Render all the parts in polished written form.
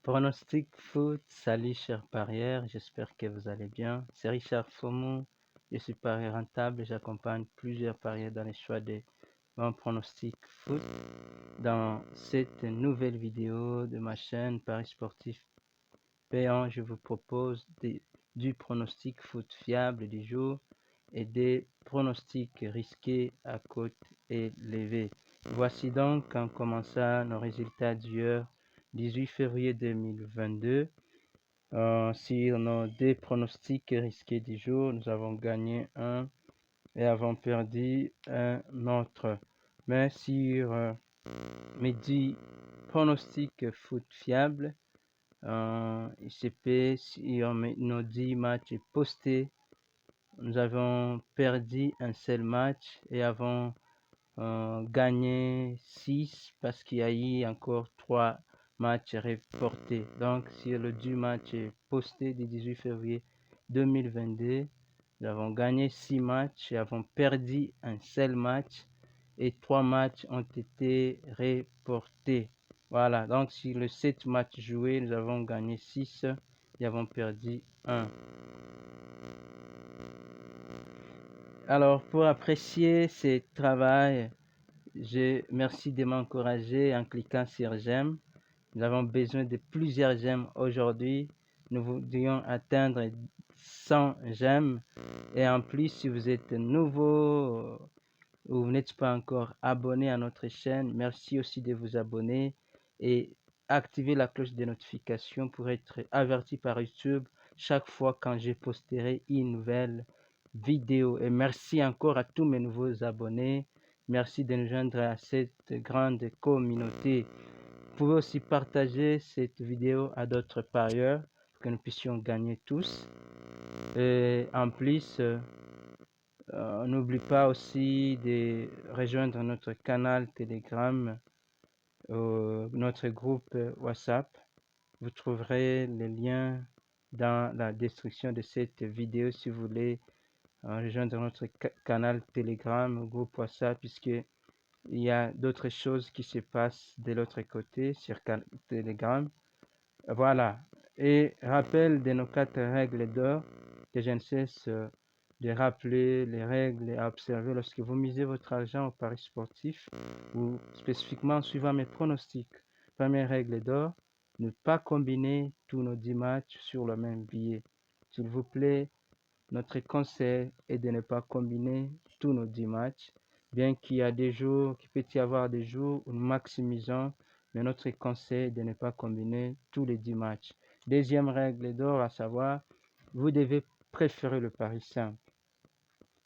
Pronostic foot, salut chers parieurs, j'espère que vous allez bien. C'est Richard Fomou, je suis parieur rentable et j'accompagne plusieurs parieurs dans les choix de mon pronostic foot. Dans cette nouvelle vidéo de ma chaîne Paris Sportif Payant, je vous propose du pronostic foot fiable du jour et des pronostics risqués à cote élevée. Voici donc en commençant nos résultats d'hier, 18 février 2022. Sur nos deux pronostics risqués du jour, nous avons gagné un et avons perdu un autre. Mais sur mes 10 pronostics foot fiables, ICP, sur nos 10 matchs postés, nous avons perdu un seul match et avons gagné 6 parce qu'il y a eu encore 3 matchs reportés. Donc, sur le 10 matchs postés du 18 février 2022, nous avons gagné 6 matchs et avons perdu un seul match et 3 matchs ont été reportés. Voilà, donc sur les 7 matchs joués, nous avons gagné 6 et avons perdu 1. Alors, pour apprécier ce travail, merci de m'encourager en cliquant sur j'aime. Nous avons besoin de plusieurs j'aime aujourd'hui. Nous voudrions atteindre 100 j'aime. Et en plus, si vous êtes nouveau ou vous n'êtes pas encore abonné à notre chaîne, merci aussi de vous abonner et activer la cloche de notification pour être averti par YouTube chaque fois quand je posterai une nouvelle vidéo. Et merci encore à tous mes nouveaux abonnés. Merci de nous joindre à cette grande communauté. Vous pouvez aussi partager cette vidéo à d'autres parieurs pour que nous puissions gagner tous. Et en plus, n'oublie pas aussi de rejoindre notre canal Telegram, notre groupe WhatsApp. Vous trouverez les liens dans la description de cette vidéo si vous voulez rejoindre notre canal Telegram, groupe WhatsApp, puisque il y a d'autres choses qui se passent de l'autre côté sur Telegram. Voilà. Et rappel de nos 4 règles d'or que je ne cesse de rappeler les règles à observer lorsque vous misez votre argent au paris sportif ou spécifiquement en suivant mes pronostics. Première règle d'or, ne pas combiner tous nos 10 matchs sur le même billet. S'il vous plaît, notre conseil est de ne pas combiner tous nos 10 matchs, bien qu'il y a des jours, qu'il peut y avoir des jours où nous maximisons, mais notre conseil est de ne pas combiner tous les 10 matchs. Deuxième règle d'or, à savoir, vous devez préférer le pari simple.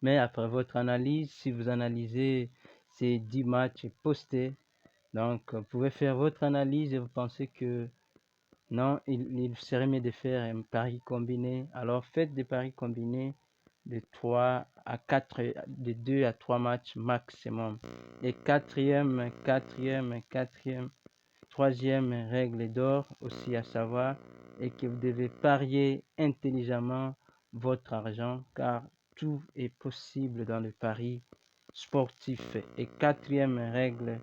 Mais après votre analyse, si vous analysez ces 10 matchs postés, donc vous pouvez faire votre analyse et vous pensez que non, il serait mieux de faire un pari combiné. Alors faites des paris combinés de 3 à 4, de 2 à 3 matchs maximum. Et troisième règle d'or aussi à savoir est que vous devez parier intelligemment votre argent car tout est possible dans le pari sportif. Et quatrième règle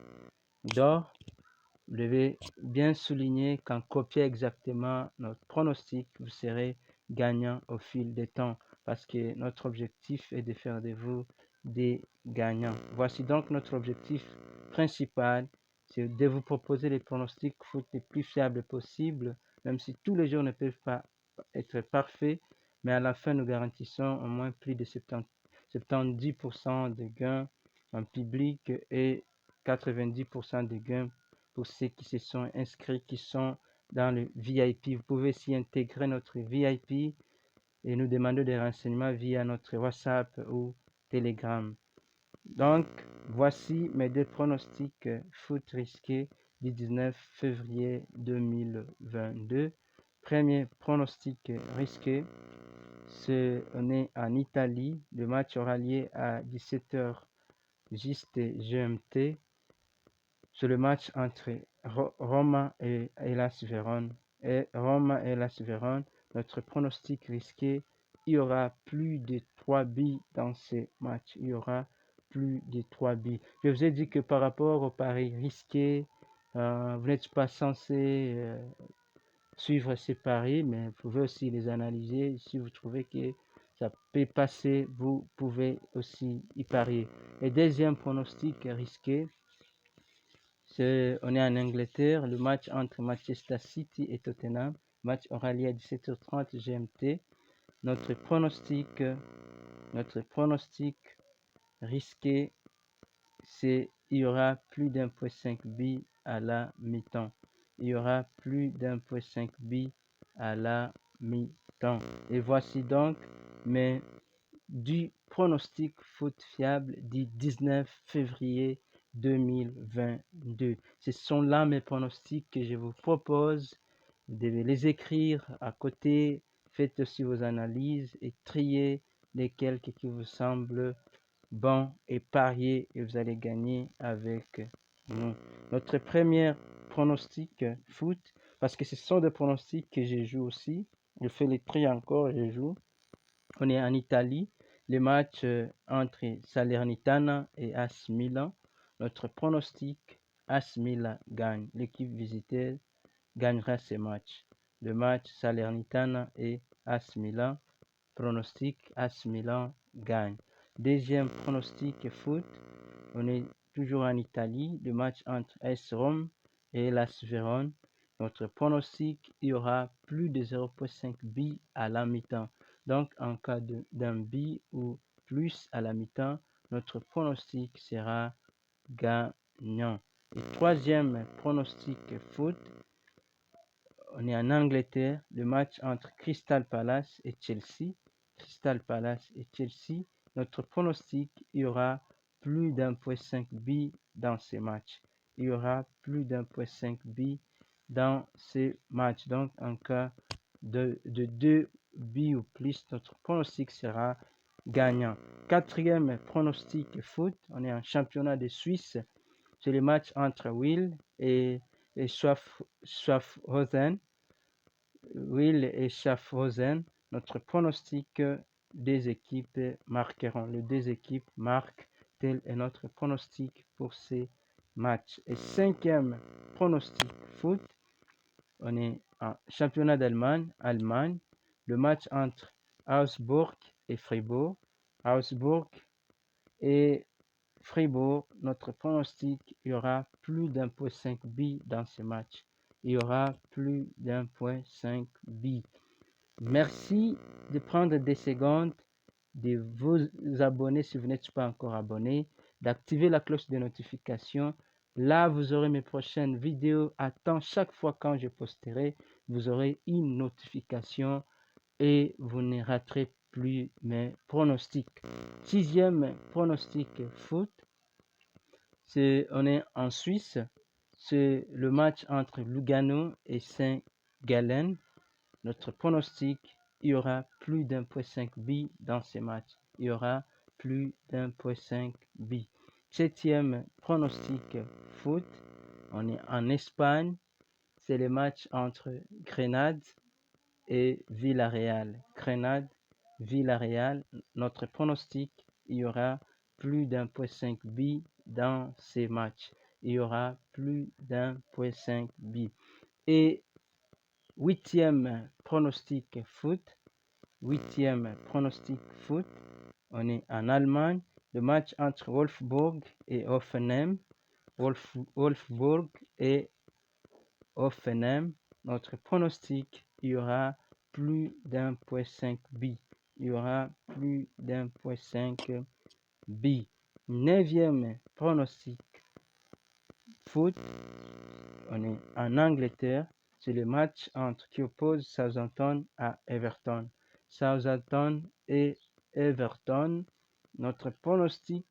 d'or, vous devez bien souligner qu'en copiant exactement notre pronostic, vous serez gagnant au fil des temps parce que notre objectif est de faire de vous des gagnants. Voici donc notre objectif principal, c'est de vous proposer les pronostics foot les plus fiables possibles, même si tous les jours ne peuvent pas être parfaits, mais à la fin nous garantissons au moins plus de 70% de gains en public et 90% de gains pour ceux qui se sont inscrits, qui sont dans le VIP. Vous pouvez s'y intégrer notre VIP et nous demander des renseignements via notre WhatsApp ou Telegram. Donc, voici mes deux pronostics foot risqués du 19 février 2022. Premier pronostic risqué, on est en Italie. Le match aura lieu à 17h juste GMT. C'est le match entre Roma et Hellas Vérone. Et Roma et Hellas Vérone, notre pronostic risqué, il y aura plus de 3 buts dans ces matchs. Il y aura plus de 3 buts. Je vous ai dit que par rapport au pari risqué, vous n'êtes pas censé suivre ces paris, mais vous pouvez aussi les analyser. Si vous trouvez que ça peut passer, vous pouvez aussi y parier. Et deuxième pronostic risqué, on est en Angleterre, le match entre Manchester City et Tottenham. Le match aura lieu à 17h30 GMT. Notre pronostic risqué, c'est il y aura plus d'1,5 but à la mi-temps. Il y aura plus d'1,5 but à la mi-temps. Et voici donc mes du pronostic foot fiable du 19 février 2022. Ce sont là mes pronostics que je vous propose de les écrire à côté. Faites aussi vos analyses et triez lesquels qui vous semblent bons et pariez et vous allez gagner avec nous. Notre premier pronostic foot, parce que ce sont des pronostics que je joue aussi. Je fais les tri encore, je joue. On est en Italie, le match entre Salernitana et AS Milan. Notre pronostic, AS Milan gagne. L'équipe visiteuse gagnera ce match. Le match Salernitana et AS Milan, pronostic, AS Milan gagne. Deuxième pronostic foot, on est toujours en Italie, le match entre AS Rome et l'AS Vérone. Notre pronostic, il y aura plus de 0,5 billes à la mi-temps. Donc, en cas d'un billet ou plus à la mi-temps, notre pronostic sera gagnant. Et troisième pronostic foot, on est en Angleterre, le match entre Crystal Palace et Chelsea. Crystal Palace et Chelsea, notre pronostic, il y aura plus d'1,5 billes dans ces matchs. Il y aura plus d'1,5 billes dans ces matchs. Donc, en cas de 2 billes ou plus, notre pronostic sera gagnant. Quatrième pronostic foot, on est en championnat de Suisse. C'est le match entre Will et Schaffhausen. Will et Schaffhausen, notre pronostic des équipes marqueront. Les deux équipes marquent. Tel est notre pronostic pour ces matchs. Et cinquième pronostic foot, on est en championnat Allemagne. Le match entre Augsbourg et Fribourg. Augsbourg et Fribourg, notre pronostic, il y aura plus d'1,5 billes dans ce match. Il y aura plus d'1,5 billes. Merci de prendre des secondes, de vous abonner si vous n'êtes pas encore abonné, d'activer la cloche de notification. Là, vous aurez mes prochaines vidéos à temps. Chaque fois quand je posterai, vous aurez une notification et vous ne raterez plus mes pronostics. Sixième pronostic foot, on est en Suisse. C'est le match entre Lugano et Saint-Gallen. Notre pronostic, il y aura plus d'1,5 billes dans ces matchs. Il y aura plus d'1,5 billes. Septième pronostic foot, on est en Espagne. C'est le match entre Grenade et Villarreal. Grenade, Villarreal. Notre pronostic, il y aura plus d'1,5 billes dans ces matchs. Il y aura plus d'1,5 billes. Et huitième pronostic foot, on est en Allemagne, le match entre Wolfsburg et Hoffenheim. Wolfsburg et Hoffenheim, notre pronostic, il y aura plus d'1,5 billes. Il y aura plus d'1,5 billes. Neuvième pronostic foot, on est en Angleterre. C'est le match qui oppose Southampton à Everton. Southampton et Everton, notre pronostic,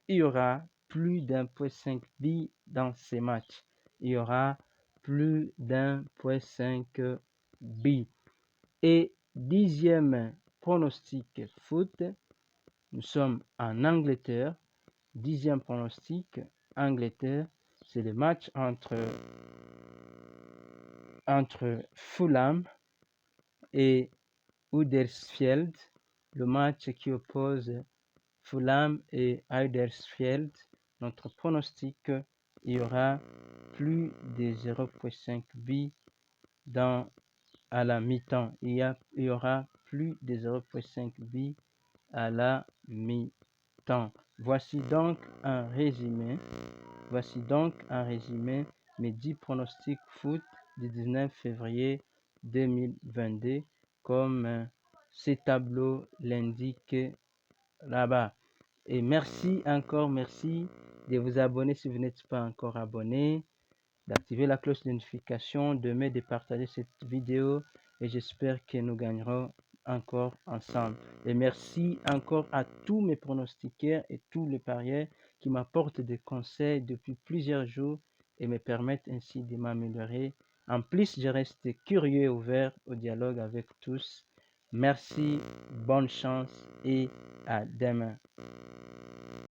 il y aura plus d'1,5 billes dans ces matchs. Il y aura plus d'1,5 billes. Et dixième pronostic foot, nous sommes en Angleterre. Dixième pronostic, Angleterre, c'est le match entre Fulham et Huddersfield, le match qui oppose Fulham et Huddersfield. Notre pronostic, il y aura plus de 0,5 billes à la mi-temps. Il y aura plus de 0,5 buts à la mi-temps. Voici donc un résumé. Voici donc un résumé mes 10 pronostics foot du 19 février 2022 comme ces tableaux l'indiquent là-bas. Et merci encore, merci de vous abonner si vous n'êtes pas encore abonné, d'activer la cloche de notification, de partager cette vidéo et j'espère que nous gagnerons encore ensemble. Et merci encore à tous mes pronostiqueurs et tous les parieurs qui m'apportent des conseils depuis plusieurs jours et me permettent ainsi de m'améliorer. En plus, je reste curieux et ouvert au dialogue avec tous. Merci, bonne chance et à demain.